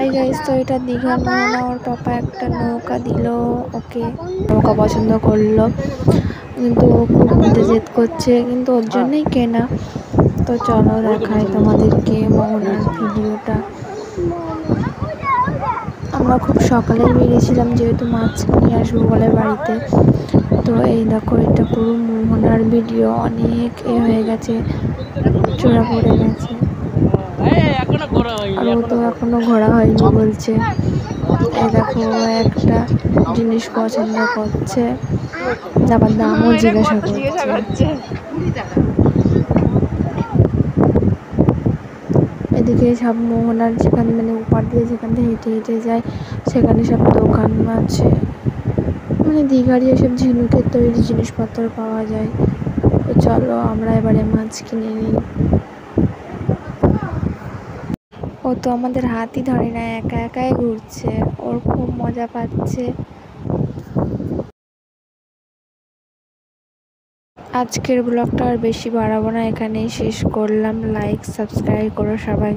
Hi guys, তো এটা দীঘার মোহনা। ওর পাপা একটা নৌকা দিল ওকে, নৌকা পছন্দ করলো, কিন্তু ও খুব নিতে জেদ করছে, কিন্তু ওর জন্যই কেনা। তো চলো দেখাই তোমাদেরকে মোহনার ভিডিওটা। আমরা খুব সকালেই বেরিয়েছিলাম, যেহেতু মাছ নিয়ে আসবো বলে বাড়িতে। তো এই দেখো, এটা পুরো মোহনার ভিডিও, অনেক হয়ে গেছে, চোরা পড়ে গেছে, আর ও তো এখনো ঘোরা হয়নি বলছে। এই দেখো, একটা জিনিস পছন্দ করছে, আবার দামও জিজ্ঞাসা করছে। এদিকে সব মোহনার যেখানে মানে উপার দিয়ে যেখান থেকে হেঁটে হেঁটে যায়, সেখানে সব দোকান আছে, মানে দীঘারই এসব ঝিনুকের তৈরি জিনিসপত্র পাওয়া যায়। তো চলো আমরা এবারে মাছ কিনে নিই। ও তো আমাদের হাতই ধরে না, একা একাই ঘুরছে, ওর খুব মজা পাচ্ছে। আজকের ব্লগটা আর বেশি বাড়াবো না, এখানেই শেষ করলাম। লাইক সাবস্ক্রাইব করো সবাই।